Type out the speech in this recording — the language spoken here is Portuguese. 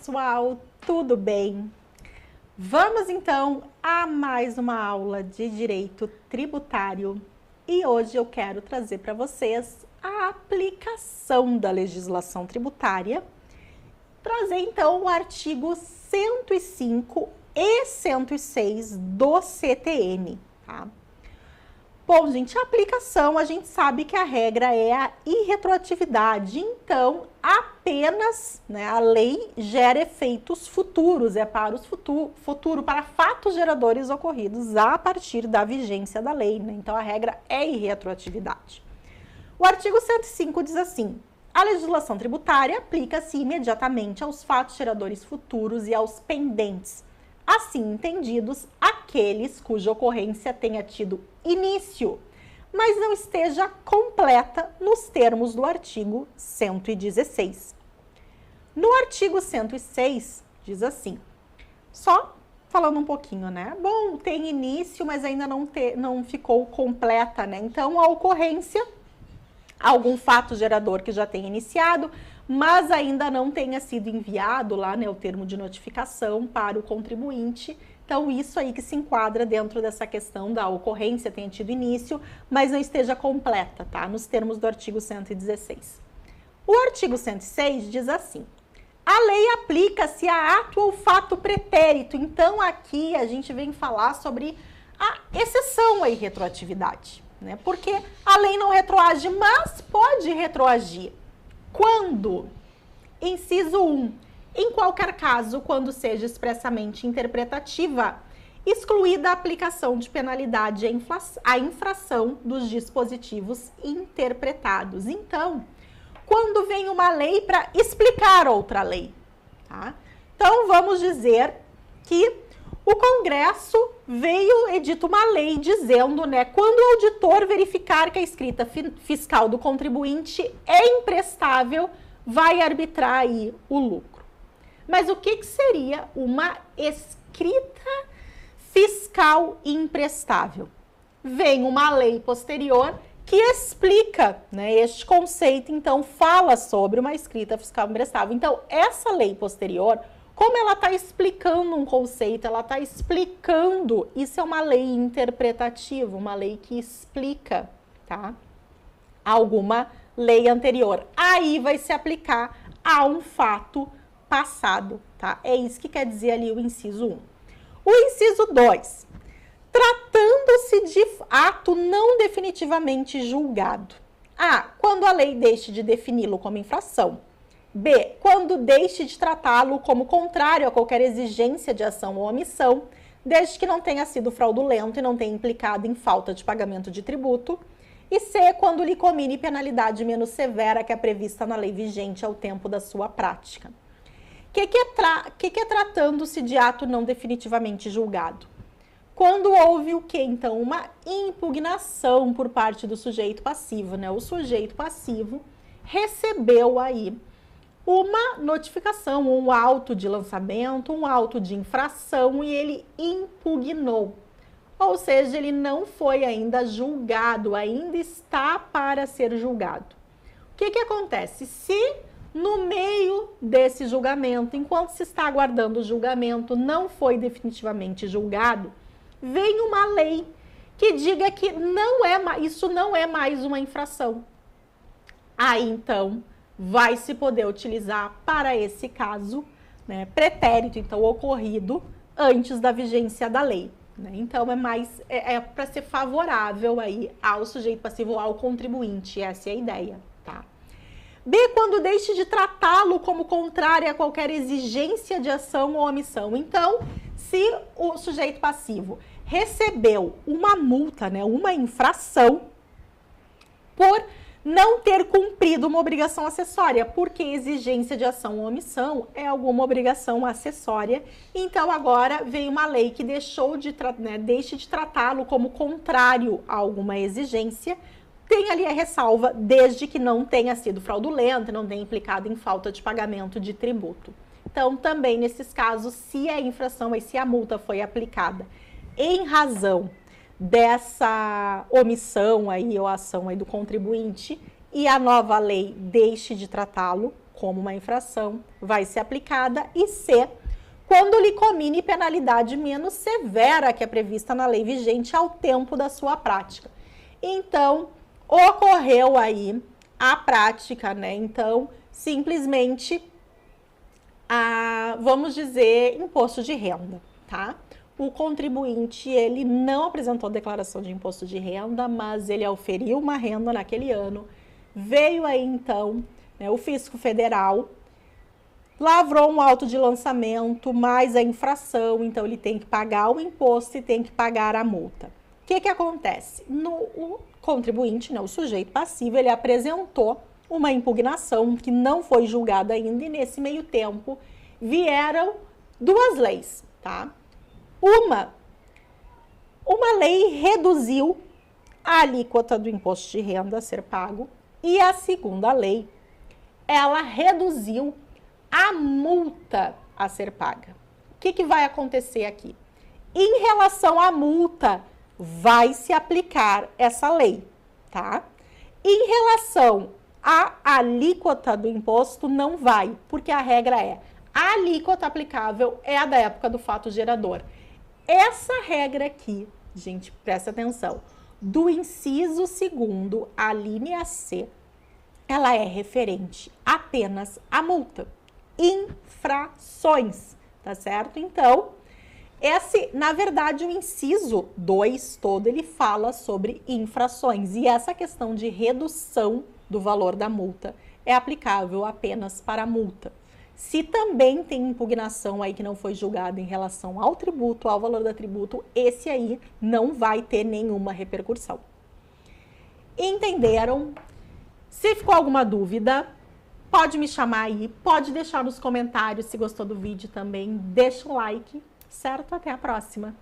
pessoal, tudo bem? Vamos então a mais uma aula de direito tributário e hoje eu quero trazer para vocês a aplicação da legislação tributária, trazer então o artigo 105 e 106 do CTN, tá? Bom, gente, a aplicação, a gente sabe que a regra é a irretroatividade, então apenas, a lei gera efeitos futuros, é para os futuro, para fatos geradores ocorridos a partir da vigência da lei, né? Então a regra é irretroatividade. O artigo 105 diz assim: a legislação tributária aplica-se imediatamente aos fatos geradores futuros e aos pendentes, assim entendidos aqueles cuja ocorrência tenha tido início, mas não esteja completa nos termos do artigo 116. No artigo 106, diz assim, só falando um pouquinho, né? Bom, tem início, mas ainda não ficou completa, né? Então, a ocorrência, algum fato gerador que já tenha iniciado, mas ainda não tenha sido enviado lá, né, o termo de notificação para o contribuinte. Então, isso aí que se enquadra dentro dessa questão da ocorrência tenha tido início, mas não esteja completa, tá? Nos termos do artigo 116. O artigo 106 diz assim: a lei aplica-se a ato ou fato pretérito. Então, aqui a gente vem falar sobre a exceção à irretroatividade, né? Porque a lei não retroage, mas pode retroagir. Quando? Inciso 1. Em qualquer caso, quando seja expressamente interpretativa, excluída a aplicação de penalidade à infração dos dispositivos interpretados. Então, quando vem uma lei para explicar outra lei, tá? Então, vamos dizer que o Congresso veio edita uma lei dizendo, né, quando o auditor verificar que a escrita fiscal do contribuinte é imprestável, vai arbitrar aí o lucro. Mas o que seria uma escrita fiscal imprestável? Vem uma lei posterior que explica, né, este conceito, então fala sobre uma escrita fiscal imprestável. Então, essa lei posterior, como ela está explicando um conceito, ela está explicando, isso é uma lei interpretativa, uma lei que explica, tá? Alguma lei anterior. Aí vai se aplicar a um fato passado, tá? É isso que quer dizer ali o inciso 1. O inciso 2. Tratando-se de ato não definitivamente julgado. A. Quando a lei deixe de defini-lo como infração. B. Quando deixe de tratá-lo como contrário a qualquer exigência de ação ou omissão, desde que não tenha sido fraudulento e não tenha implicado em falta de pagamento de tributo. E C. Quando lhe comine penalidade menos severa que a prevista na lei vigente ao tempo da sua prática. O que é tratando-se de ato não definitivamente julgado? Quando houve o que, então? Uma impugnação por parte do sujeito passivo, né? O sujeito passivo recebeu aí uma notificação, um auto de lançamento, um auto de infração e ele impugnou. Ou seja, ele não foi ainda julgado, ainda está para ser julgado. O que acontece? Se no meio desse julgamento, enquanto se está aguardando o julgamento, não foi definitivamente julgado, vem uma lei que diga que isso não é mais uma infração. Aí, então, vai se poder utilizar para esse caso, né, pretérito, então, ocorrido antes da vigência da lei. Né? Então, é para ser favorável aí ao sujeito passivo, ao contribuinte, essa é a ideia, tá? B, quando deixe de tratá-lo como contrário a qualquer exigência de ação ou omissão. Então, se o sujeito passivo recebeu uma multa, né, uma infração, por não ter cumprido uma obrigação acessória, porque exigência de ação ou omissão é alguma obrigação acessória. Então, agora vem uma lei que deixe de tratá-lo como contrário a alguma exigência. Tem ali a ressalva, desde que não tenha sido fraudulento, não tenha implicado em falta de pagamento de tributo. Então, também nesses casos, se a infração e se a multa foi aplicada em razão dessa omissão aí ou ação aí do contribuinte e a nova lei deixe de tratá-lo como uma infração, vai ser aplicada, e C, quando lhe comine penalidade menos severa que é prevista na lei vigente ao tempo da sua prática. Então, ocorreu aí a prática, né? Então, simplesmente, vamos dizer, imposto de renda, tá? O contribuinte, ele não apresentou declaração de imposto de renda, mas ele auferiu uma renda naquele ano. Veio aí, então, né, o fisco federal, lavrou um auto de lançamento, mais a infração, então ele tem que pagar o imposto e tem que pagar a multa. O que acontece? O contribuinte, né, o sujeito passivo, ele apresentou uma impugnação que não foi julgada ainda, e nesse meio tempo vieram duas leis, tá? Uma lei reduziu a alíquota do imposto de renda a ser pago, e a segunda lei, ela reduziu a multa a ser paga. O que vai acontecer aqui? Em relação à multa, vai se aplicar essa lei, tá? Em relação à alíquota do imposto, não vai, porque a regra é: a alíquota aplicável é a da época do fato gerador. Essa regra aqui, gente, presta atenção, do inciso 2º, a linha C, ela é referente apenas à multa, infrações, tá certo? Então, na verdade, o inciso 2 todo, ele fala sobre infrações, e essa questão de redução do valor da multa é aplicável apenas para a multa. Se também tem impugnação aí que não foi julgada em relação ao tributo, ao valor da tributo, esse aí não vai ter nenhuma repercussão. Entenderam? Se ficou alguma dúvida, pode me chamar aí, pode deixar nos comentários se gostou do vídeo também, deixa um like, certo? Até a próxima!